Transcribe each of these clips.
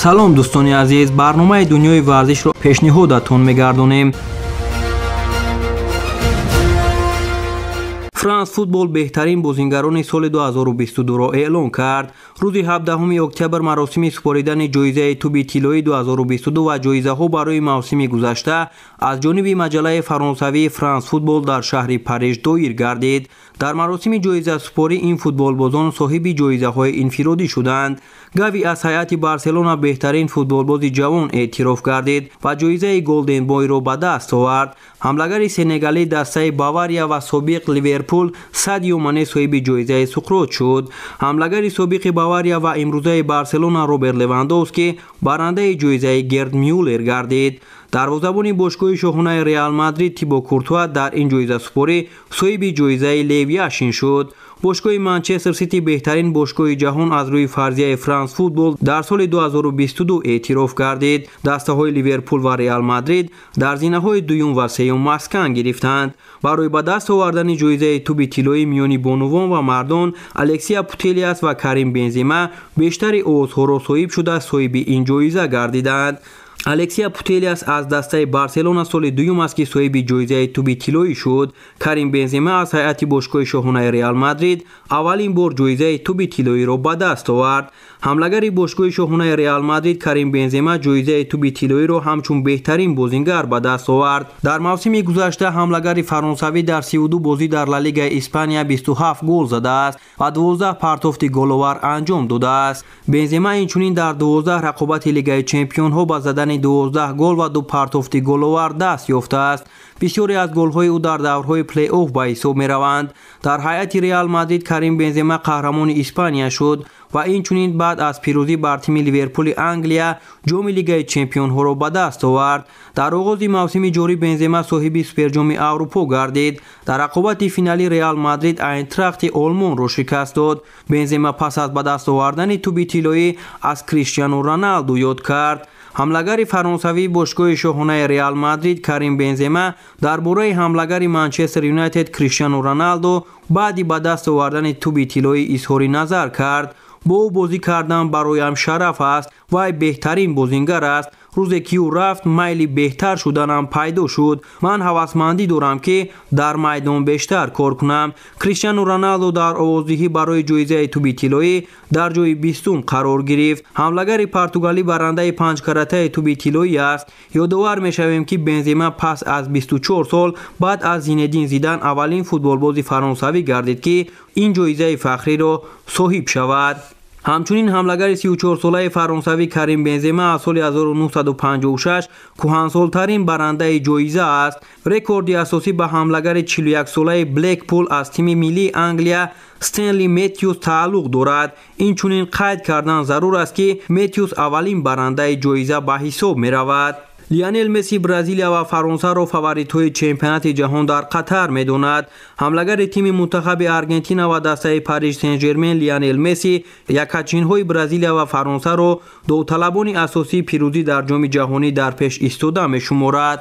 салом дӯстони азиз, барномаи дунёи варзишро пешниҳодатон мегардонем. франс футбол беҳтарин бозингарони соли 2022-ро эълон кард. рӯзи 17 октябр маросими супоридани ҷоизаи туби тиллои 2022 ва ҷоизаҳо барои мавсими гузашта аз ҷониби маҷаллаи фаронсавии франс футбол дар шаҳри Париж доир гардид. дар маросими ҷоизасупорӣ ин футболбозон соҳиби ҷоизаҳои инфиродӣ шуданд. гави аз ҳайати барселона беҳтарин футболбози ҷавон эътироф гардид ва ҷоизаи голден бойро ба даст овард. ҳамлагари сенегалӣ дастаи бавария ва собиқ ливерпул Садио Мане соҳиби ҷоизаи суқрот шуд. ҳамлагари собиқи бавария ва имрӯзаи барселона Роберт Левандовски барандаи ҷоизаи Герд Мюллер гардид. дарвозабони бошгоҳи шоҳонаи Реал Мадрид Тибо Куртуа дар ин ҷоизасупорӣ соҳиби ҷоизаи Лев Яшин шуд. бошгоҳи Манчестер Сити беҳтарин бошгоҳи ҷаҳон аз рӯи фарзияи франс футбол дар соли 2022 эътироф гардид. дастаҳои Ливерпул ва Реал Мадрид дар зинаҳои дуюм ва сеюм маскан гирифтанд. барои ба даст овардани ҷоизаи туби тиллои миёни бонувон ва мардон Алексия Путелиас ва Карим Бензема бештари овозҳоро соҳиб шуда соҳиби ин ҷоиза гардиданд. Алексия Путелиас аз дастаи Барселона соли дуюм аст ки соҳиби ҷоизаи туби тиллоӣ шуд. Карим Бензема аз ҳайати бошгоҳи шоҳонаи Реал Мадрид аввалин бор ҷоизаи туби тиллоиро ба даст овард. ҳамлагари бошгоҳи шоҳонаи Реал Мадрид Карим Бензема ҷоизаи туби тиллоиро ҳамчун беҳтарин бозингар ба даст овард. дар мавсими гузашта ҳамлагари фаронсавӣ дар 32 бозӣ дар Ла Лигаи Испания 27 гол задааст ва 12 партофти головар анҷом додааст. Бензема инчунин дар 12 рақобати Лигаи Чемпионҳо ба задани 12 гол ва 2 партофти головар даст ёфтааст. бисёре аз голҳои ӯ дар даврҳои плей-офф ба ҳисоб мераванд. дар ҳайати Реал Мадрид Карим Бензема қаҳрамони Испания шуд ва инчунин баъд аз пирӯзӣ бар тими Ливерпули Англия ҷоми Лигаи Чемпионҳоро ба даст овард. дар оғози мавсими ҷорӣ Бензема соҳиби суперҷоми Аврупо гардид. дар рақобати финалӣ Реал Мадрид Айнтрахти Олмонро шикаст дод. Бензема пас аз ба даст овардани туби тиллоӣ аз Криштиану Роналду ёд кард. ҳамлагари фаронсавии бошгоҳи шоҳонаи Реал Мадрид Карим Бензема дар бораи ҳамлагари Манчестер Юнайтед Криштиану Роналду баъди ба даст овардани туби тиллоӣ изҳори назар кард. бо ӯ бозӣ кардан бароям шараф аст. вай беҳтарин бозингар аст. рӯзе ки ӯ рафт майли беҳтар шуданам пайдо шуд. ман ҳавасмандӣ дорам ки дар майдон бештар кор кунам. Криштиану Роналду дар овоздиҳӣ барои ҷоизаи туби тиллоӣ дар ҷои 20-ум қарор гирифт. ҳамлагари португалӣ барандаи панҷкаратаи туби тиллоӣ аст. ёдовар мешавем ки Бензема пас аз 24 сол баъд аз Зинедин Зидан аввалин футболбози фаронсавӣ гардид ки ин ҷоизаи фахриро соҳиб шавад. ҳамчунин ҳамлагари 34-солаи фаронсавӣ Карим Бензема аз соли 1956 кӯҳансолтарин барандаи ҷоиза аст. рекорди асосӣ ба ҳамлагари 41-солаи Блекпул аз тими миллии Англия Стенли Метьюс тааллуқ дорад. инчунин қайд кардан зарур аст ки Метьюс аввалин барандаи ҷоиза ба ҳисоб меравад. Лионел Месси Бразилия ва Фаронсаро фаворитҳои чемпионати ҷаҳон дар Қатар медонад. ҳамлагари тими мунтахаби Аргентина ва дастаи Париж Сен-Жермен Лионел Месси якачинҳои Бразилия ва Фаронсаро довталабони асосии пирӯзӣ дар ҷоми ҷаҳонӣ дар пеш истода мешуморад.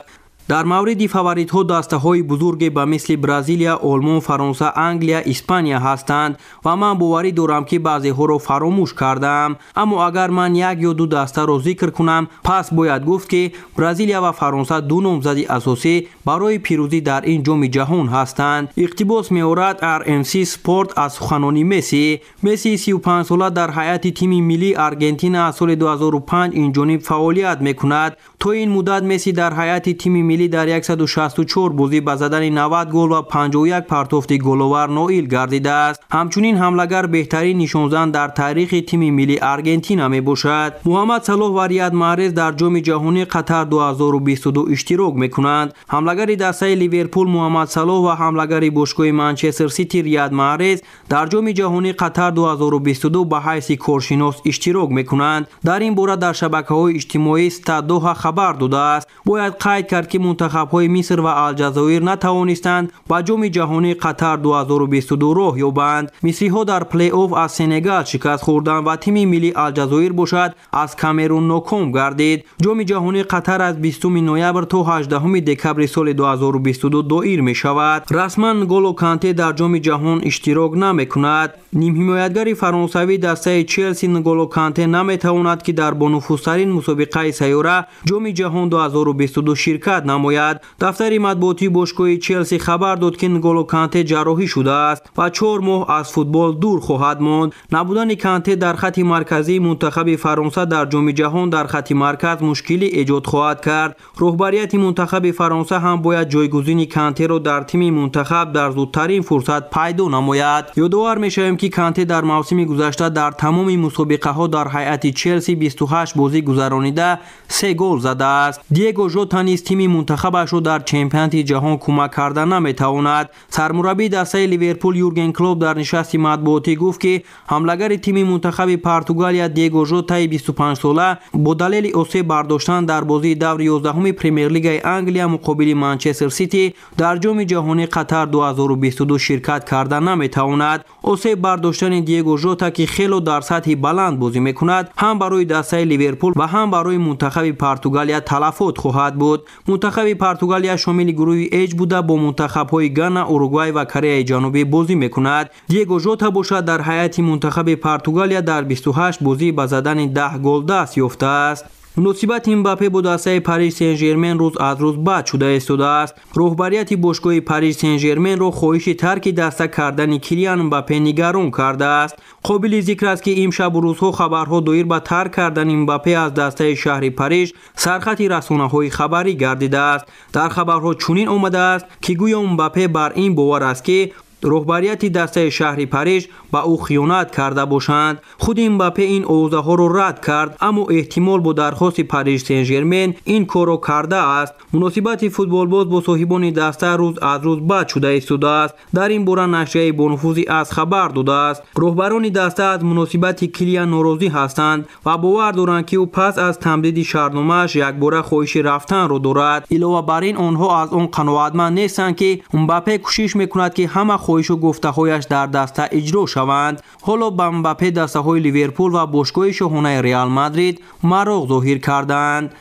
дар мавриди фаворитҳо дастаҳои бузурге ба мисли Бразилия, Олмон, Фаронса, Англия, Испания ҳастанд ва ман боварӣ дорам ки баъзеҳоро фаромӯш кардаам. аммо агар ман як ё ду дастаро зикр кунам, пас бояд гуфт ки Бразилия ва Фаронса ду номзади асосӣ барои пирӯзӣ дар ин ҷоми ҷаҳон ҳастанд. иқтибос меорад RMC Sport аз суханони Месси. Месси 35-сола дар ҳайати тими миллии Аргентина аз соли 2005 инҷониб фаъолият мекунад. то ин муддат Месси дар ҳайати тими миллӣ дар 164 бозӣ ба задани 90 гол ва 51 партофти головар ноил гардидааст. ҳамчунин ҳамлагар беҳтарин нишонзан дар таърихи тими миллии Аргентина мебошад. Муҳаммад Салоҳ ва Рияд Маҳрез дар ҷоми ҷаҳонии Қатар 2022 иштирок мекунанд. ҳамлагари дастаи Ливерпул Муҳаммад Салоҳ ва ҳамлагари бошгоҳи Манчестер Сити Рияд Маҳрез дар ҷоми ҷаҳонии Қатар 2022 ба ҳайси коршинос иштирок мекунанд. дар ин бора дар шабакаҳои иҷтимоӣ Стад Доҳа хабар додааст. бояд қайд кард ки منتخب‌های مصر و الجزایر نتوانستند به جام جهانی قطر 2022 راه یابند. مصری‌ها در پلی اوف از سنگال شکست خوردند و تیم ملی الجزایر باشد از کامرون ناکام گردید. جام جهانی قطر از 20 نوامبر تا 18 دکبر سال 2022 دایر می شود. رسما نگولو کانته در جام جهان اشتراک نمی‌کند. نیم حمایتگر فرانسوی دسته چلسی نگولو کانته نمی‌تواند که در بانفوذترین مسابقه سیاره جام جهان 2022 شرکت نماید. دفتر مطبوعاتی باشگاه چلسی خبر داد که نگولو کانته جراحی شده است و 4 ماه از فوتبال دور خواهد ماند. نبودن کانته در خط مرکزی منتخب فرانسه در جام جهان در خط مرکز مشکلی ایجاد خواهد کرد. رهبریت منتخب فرانسه هم باید جایگزین کانته را در تیم منتخب در زودترین فرصت پیدا نماید. یادآور می‌شویم که کانته در موسم گذشته در تمام مسابقه ها در هیئت چلسی 28 بازی گذرانیده 3 گل زده است. دیگو ژوتا نیز تیم منتخبش را در چمپیونات جهان کمک کرده نمی‌تواند. سرمربی دسته لیورپول یورگن کلوپ در نشست مطبوعاتی گفت که حمله‌گر تیم منتخب پرتغالیا دیگو ژوتا 25 ساله با دلیل آسیب برداشتن در بازی دور 11 پرمیر لیگ انگلیا مقابل منچستر سیتی در جام جهانی قطر 2022 شرکت کرده نمی‌تواند. آسیب برداشتن دیگو ژوتا که خیلی در سطح بلند بازی می‌کند هم برای دسته لیورپول و هم برای منتخب پرتغالیا تلفات خواهد بود. منتخب پرتغالیا شامل گروه H بوده با منتخب‌های گانا، اوروگوئه و کره جنوبی بازی می‌کند. دیگو ژوتا باشد در هیئت منتخب پرتغالیا در 28 بازی با زدن 10 گل دست یافته است. مناسبت امباپه با دسته پاریس سن ژرمن روز از روز بد شده ایستاده است. رهبریت باشگاه پاریس سن ژرمن را خواهش ترک دسته کردن کیلیان امباپه نگران کرده است. قابل ذکر است که امشب و روزها خبرها دایر به ترک کردن امباپه از دسته شهر پاریس سرخط رسانه‌های خبری گردیده است. در خبرها چنین آمده است که گویا امباپه بر این باور است که رهبریت دسته شهر پاریس با او خیانت کرده باشند. خود امباپه این اوضاع را رد کرد، اما احتمال با درخواست پاریس سن ژرمن این کار را کرده است. مناسبت فوتبال باز با صاحبان دسته روز از روز بد شده ایستاده است. در این باره نشریه بانفوذی از خبر داده است. رهبران دسته از مناسبت کیلیان ناراضی هستند و باور دارند که او پس از تمدید شرطنامه‌اش یک باره خواهش رفتن را دارد. علاوه بر این آنها از آن قناعتمند نیستند که امباپه کوشش میکند که همه خواهش و گفته‌هایش در دسته اجرا شوند. حالا به امباپه دسته‌های لیورپول و باشگاه شاهانه ریال مادرید مراغ ظاهر کردند.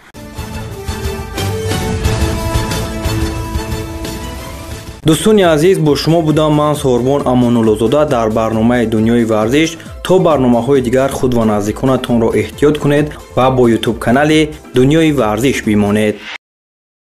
دوستان عزیز، با شما بودم من سوربان امان‌الله در برنامه دنیای ورزش. تا برنامه‌های دیگر خود و نزدیکانتان را احتیاط کنید و با یوتیوب کانال دنیای ورزش بمانید.